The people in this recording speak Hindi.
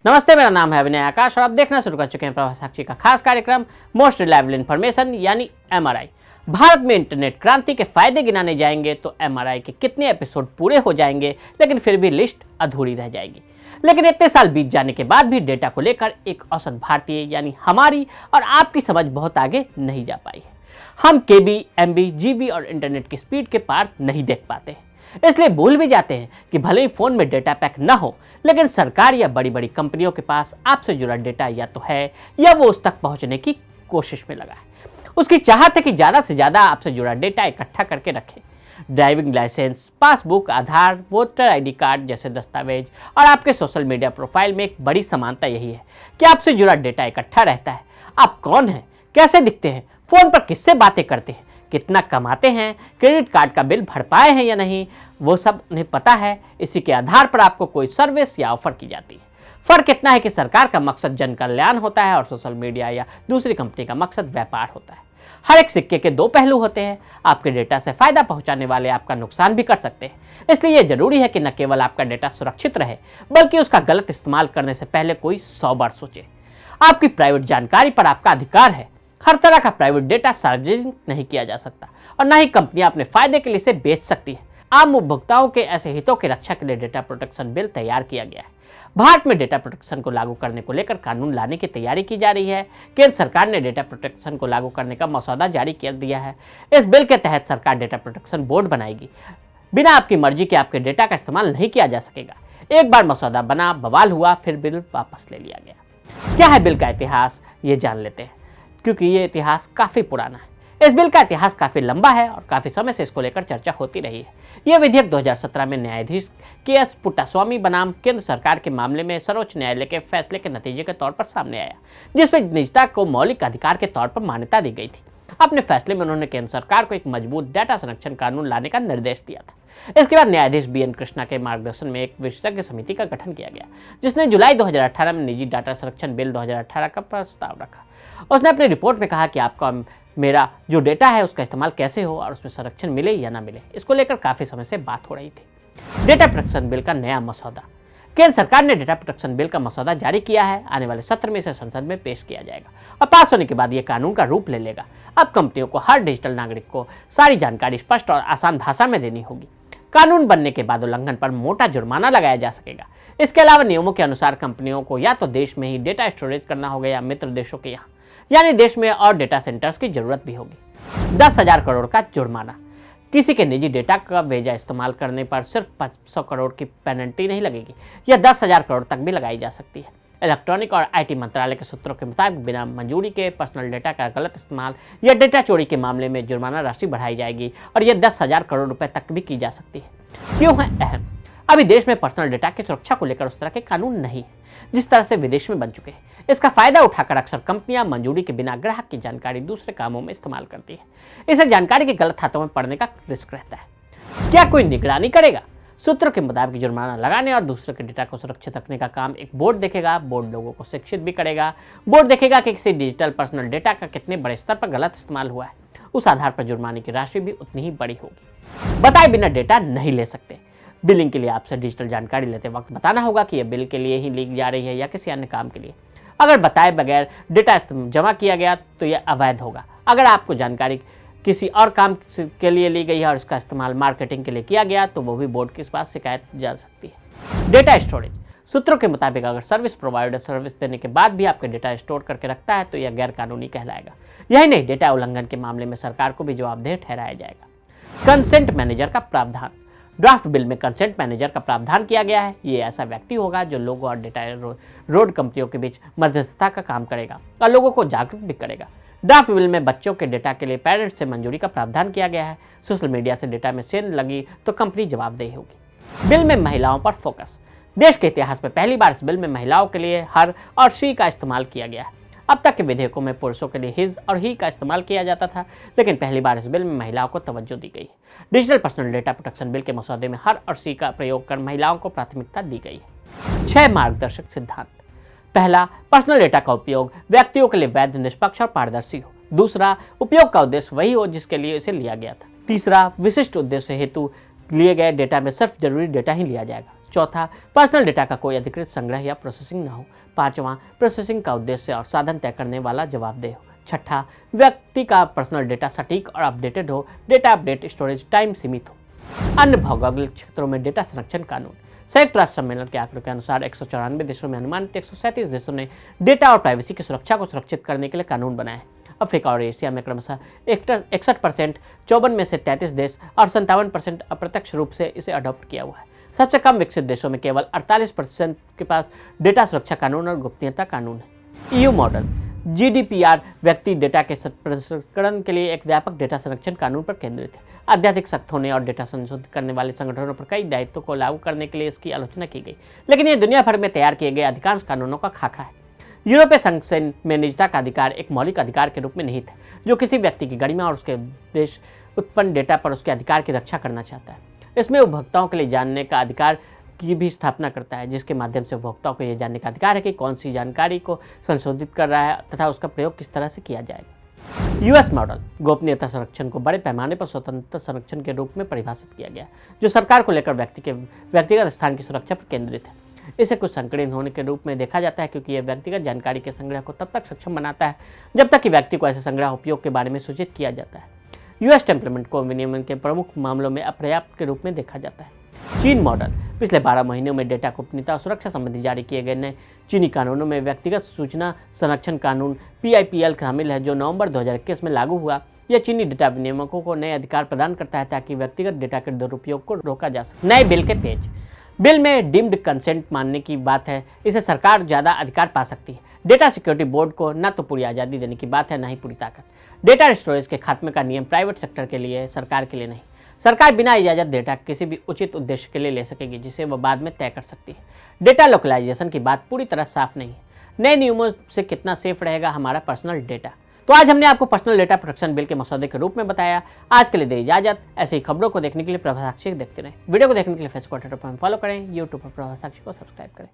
नमस्ते, मेरा नाम है अभिनय आकाश और आप देखना शुरू कर चुके हैं प्रभात साक्षी का खास कार्यक्रम मोस्ट रिलायबल इन्फॉर्मेशन यानी एमआरआई। भारत में इंटरनेट क्रांति के फायदे गिनाने जाएंगे तो एमआरआई के कितने एपिसोड पूरे हो जाएंगे, लेकिन फिर भी लिस्ट अधूरी रह जाएगी। लेकिन इतने साल बीत जाने के बाद भी डेटा को लेकर एक औसत भारतीय यानी हमारी और आपकी समझ बहुत आगे नहीं जा पाई है। हम केबी, एमबी, जीबी और इंटरनेट की स्पीड के पार नहीं देख पाते हैं, इसलिए भूल भी जाते हैं कि भले ही फोन में डेटा पैक न हो, लेकिन सरकार या बड़ी बड़ी कंपनियों के पास आपसे जुड़ा डेटा या तो है या वो उस तक पहुंचने की कोशिश में लगा है। उसकी चाहत है कि ज्यादा से ज्यादा आपसे जुड़ा डेटा इकट्ठा करके रखे। ड्राइविंग लाइसेंस, पासबुक, आधार, वोटर आईडी कार्ड जैसे दस्तावेज और आपके सोशल मीडिया प्रोफाइल में एक बड़ी समानता यही है कि आपसे जुड़ा डेटा इकट्ठा रहता है। आप कौन हैं, कैसे दिखते हैं, फोन पर किससे बातें करते हैं, कितना कमाते हैं, क्रेडिट कार्ड का बिल भर पाए हैं या नहीं, वो सब उन्हें पता है। इसी के आधार पर आपको कोई सर्विस या ऑफर की जाती है। फर्क इतना है कि सरकार का मकसद जन कल्याण होता है और सोशल मीडिया या दूसरी कंपनी का मकसद व्यापार होता है। हर एक सिक्के के दो पहलू होते हैं। आपके डेटा से फायदा पहुंचाने वाले आपका नुकसान भी कर सकते हैं। इसलिए यह जरूरी है कि न केवल आपका डेटा सुरक्षित रहे, बल्कि उसका गलत इस्तेमाल करने से पहले कोई 100 बार सोचे। आपकी प्राइवेट जानकारी पर आपका अधिकार है। हर तरह का प्राइवेट डेटा सार्वजनिक नहीं किया जा सकता और न ही कंपनियां अपने फायदे के लिए इसे बेच सकती है। आम उपभोक्ताओं के ऐसे हितों की रक्षा के लिए डेटा प्रोटेक्शन बिल तैयार किया गया है। भारत में डेटा प्रोटेक्शन को लागू करने को लेकर कानून लाने की तैयारी की जा रही है। केंद्र सरकार ने डेटा प्रोटेक्शन को लागू करने का मसौदा जारी कर दिया है। इस बिल के तहत सरकार डेटा प्रोटेक्शन बोर्ड बनाएगी। बिना आपकी मर्जी के आपके डेटा का इस्तेमाल नहीं किया जा सकेगा। एक बार मसौदा बना, बवाल हुआ, फिर बिल वापस ले लिया गया। क्या है बिल का इतिहास, ये जान लेते हैं, क्योंकि ये इतिहास काफी पुराना है। इस बिल का इतिहास काफी लंबा है और काफी समय से इसको लेकर चर्चा होती रही है। यह विधेयक 2017 में न्यायाधीश के.एस. पुट्टास्वामी बनाम केंद्र सरकार के मामले में सर्वोच्च न्यायालय के फैसले के नतीजे के तौर पर सामने आया, जिसमें निजता को मौलिक अधिकार के तौर पर मान्यता दी गई थी। अपने फैसले में उन्होंने केंद्र सरकार को एक मजबूत डेटा संरक्षण कानून लाने का निर्देश दिया था। इसके बाद न्यायाधीश बी.एन. कृष्णा के मार्गदर्शन में एक विशेषज्ञ समिति का गठन किया गया, जिसने जुलाई 2018 में निजी डाटा संरक्षण बिल 2018 का प्रस्ताव रखा। उसने अपनी रिपोर्ट में कहा कि आपका मेरा जो डेटा है उसका इस्तेमाल कैसे हो और उसमें संरक्षण मिले या ना मिले, इसको लेकर काफी समय से बात हो रही थी। डेटा प्रोटेक्शन बिल का नया मसौदा। केंद्र सरकार ने डेटा प्रोटेक्शन बिल का मसौदा जारी किया है। आने वाले सत्र में इसे संसद में पेश किया जाएगा और पास होने के बाद यह कानून का रूप ले लेगा। अब कंपनियों को हर डिजिटल नागरिक को सारी जानकारी स्पष्ट और आसान भाषा में देनी होगी। कानून बनने के बाद उल्लंघन पर मोटा जुर्माना लगाया जा सकेगा। इसके अलावा नियमों के अनुसार कंपनियों को या तो देश में ही डेटा स्टोरेज करना होगा या मित्र देशों के यहाँ, यानी देश में और डेटा सेंटर्स की जरूरत भी होगी। 10,000 करोड़ का जुर्माना। किसी के निजी डेटा का बेजा इस्तेमाल करने पर सिर्फ 500 करोड़ की पेनल्टी नहीं लगेगी, यह 10,000 करोड़ तक भी लगाई जा सकती है। इलेक्ट्रॉनिक और आईटी मंत्रालय के सूत्रों के मुताबिक बिना मंजूरी के पर्सनल डेटा का गलत इस्तेमाल या डेटा चोरी के मामले में जुर्माना राशि बढ़ाई जाएगी और यह 10,000 करोड़ रुपए तक भी की जा सकती है। क्यों है अहम? अभी देश में पर्सनल डेटा की सुरक्षा को लेकर उस तरह के कानून नहीं है जिस तरह से विदेश में बन चुके हैं। इसका फायदा उठाकर अक्सर कंपनियां मंजूरी के बिना ग्राहक की जानकारी दूसरे कामों में इस्तेमाल करती है। इसे जानकारी के गलत हाथों में पड़ने का रिस्क रहता है। क्या कोई निगरानी करेगा? सूत्रों के मुताबिक जुर्माना लगाने और दूसरे के डेटा को सुरक्षित रखने का काम एक बोर्ड देखेगा। बोर्ड लोगों को शिक्षित भी करेगा। बोर्ड देखेगा कि किसी डिजिटल पर्सनल डेटा का कितने बड़े स्तर पर गलत इस्तेमाल हुआ है। उस आधार पर जुर्माने की राशि भी उतनी ही बड़ी होगी। बताए बिना डेटा नहीं ले सकते। बिलिंग के लिए आपसे डिजिटल जानकारी लेते वक्त बताना होगा कि यह बिल के लिए ही ली जा रही है या किसी अन्य काम के लिए। अगर बताए बगैर डेटा जमा किया गया तो यह अवैध होगा। अगर आपको जानकारी किसी और काम के लिए ली गई है और उसका इस्तेमाल मार्केटिंग के लिए किया गया तो वो भी बोर्ड के पास शिकायत जा सकती है। Data storage. सूत्रों के मुताबिक अगर सर्विस प्रोवाइडर सर्विस देने के बाद भी आपके डेटा स्टोर करके रखता है तो यह गैर कानूनी कहलाएगा। यही नहीं, डेटा उल्लंघन के मामले में सरकार को भी जवाबदेह ठहराया जाएगा। कंसेंट मैनेजर का प्रावधान। ड्राफ्ट बिल में कंसेंट मैनेजर का प्रावधान किया गया है। ये ऐसा व्यक्ति होगा जो लोगों और डेटा रोड कंपनियों के बीच मध्यस्थता का काम करेगा और लोगों को जागरूक भी करेगा। ड्राफ्ट बिल में बच्चों के डेटा के लिए पेरेंट्स से मंजूरी का प्रावधान किया गया है। सोशल मीडिया से डेटा में सेंध लगी तो कंपनी जवाबदेही होगी। बिल में महिलाओं पर फोकस। देश के इतिहास में पहली बार इस बिल में महिलाओं के लिए हर और शी का इस्तेमाल किया गया है। अब तक के विधेयकों में पुरुषों के लिए हिज और ही का इस्तेमाल किया जाता था, लेकिन पहली बार इस बिल में महिलाओं को तवज्जो दी गई है। Digital personal data protection bill के मसौदे में हर और सी का प्रयोग कर महिलाओं को प्राथमिकता दी गई है। 6 मार्गदर्शक सिद्धांत। पहला, पर्सनल डेटा का उपयोग व्यक्तियों के लिए वैध, निष्पक्ष और पारदर्शी हो। दूसरा, उपयोग का उद्देश्य वही हो जिसके लिए इसे लिया गया था। तीसरा, विशिष्ट उद्देश्य हेतु लिए गए डेटा में सिर्फ जरूरी डेटा ही लिया जाएगा। चौथा, पर्सनल डेटा का कोई अधिकृत संग्रह या प्रोसेसिंग न हो। पांचवा, प्रोसेसिंग का उद्देश्य और साधन तय करने वाला जवाबदेह हो। छठा, व्यक्ति का पर्सनल डेटा सटीक और अपडेटेड हो। डेटा अपडेट स्टोरेज टाइम सीमित हो। अन्य भौगोलिक क्षेत्रों में डेटा संरक्षण कानून। संयुक्त राष्ट्र सम्मेलन के आंकड़ों के अनुसार 194 देशों में अनुमानित 137 देशों ने डेटा और प्राइवेसी की सुरक्षा को सुरक्षित करने के लिए कानून बनाए हैं। अफ्रीका और एशिया में क्रमशः 61%, 54 में से 33 देश और 57% अप्रत्यक्ष रूप से इसे अडॉप्ट किया हुआ है। सबसे कम विकसित देशों में केवल 48% के पास डेटा सुरक्षा कानून और गुप्तनीयता कानून है। EU model. GDPR व्यक्ति डेटा के प्रसंस्करण के लिए एक व्यापक डेटा संरक्षण कानून पर केंद्रित है। अत्यधिक सख्त होने और डेटा संशोधित करने वाले संगठनों पर कई दायित्वों को लागू करने के लिए इसकी आलोचना की गई, लेकिन यह दुनिया भर में तैयार किए गए अधिकांश कानूनों का खाका है। यूरोपीय संघ में निजता का अधिकार एक मौलिक अधिकार के रूप में निहित है, जो किसी व्यक्ति की गरिमा और उसके देश उत्पन्न डेटा पर उसके अधिकार की रक्षा करना चाहता है। इसमें उपभोक्ताओं के लिए जानने का अधिकार की भी स्थापना करता है, जिसके माध्यम से उपभोक्ताओं को यह जानने का अधिकार है कि कौन सी जानकारी को संशोधित कर रहा है तथा उसका प्रयोग किस तरह से किया जाएगा। US model. गोपनीयता संरक्षण को बड़े पैमाने पर स्वतंत्र संरक्षण के रूप में परिभाषित किया गया, जो सरकार को लेकर व्यक्ति के व्यक्तिगत स्थान की सुरक्षा पर केंद्रित है। इसे कुछ संकीर्ण होने के रूप में देखा जाता है, क्योंकि यह व्यक्तिगत जानकारी के संग्रह को तब तक सक्षम बनाता है जब तक कि व्यक्ति को ऐसे संग्रह उपयोग के बारे में सूचित किया जाता है। यूएस टेम्परमेंट को विनियमन के प्रमुख मामलों में अपर्याप्त के रूप में देखा जाता है। चीन मॉडल। पिछले 12 महीनों में डेटा गोपनीयता और सुरक्षा संबंधी जारी किए गए नए चीनी कानूनों में व्यक्तिगत सूचना संरक्षण कानून PIPL शामिल है, जो नवंबर 2021 में लागू हुआ। यह चीनी डेटा विनियामकों को नए अधिकार प्रदान करता है ताकि व्यक्तिगत डेटा के दुरुपयोग को रोका जा सके। नए बिल के पेज। बिल में डीम्ड कंसेंट मानने की बात है, इसे सरकार ज़्यादा अधिकार पा सकती है। डेटा सिक्योरिटी बोर्ड को न तो पूरी आज़ादी देने की बात है, न ही पूरी ताकत। डेटा स्टोरेज के खात्मे का नियम प्राइवेट सेक्टर के लिए है, सरकार के लिए नहीं। सरकार बिना इजाज़त डेटा किसी भी उचित उद्देश्य के लिए ले सकेगी, जिसे वह बाद में तय कर सकती है। डेटा लोकलाइजेशन की बात पूरी तरह साफ नहीं है। नए नियमों से कितना सेफ रहेगा हमारा पर्सनल डेटा। तो आज हमने आपको पर्सनल डेटा प्रोटेक्शन बिल के मसौदे के रूप में बताया। आज के लिए दे इजाजत। ऐसे ही खबरों को देखने के लिए प्रभा साक्षी देखते रहें। वीडियो को देखने के लिए फेसबुक, ट्विटर पर फॉलो करें, यूट्यूब पर प्रभा साक्षी को सब्सक्राइब करें।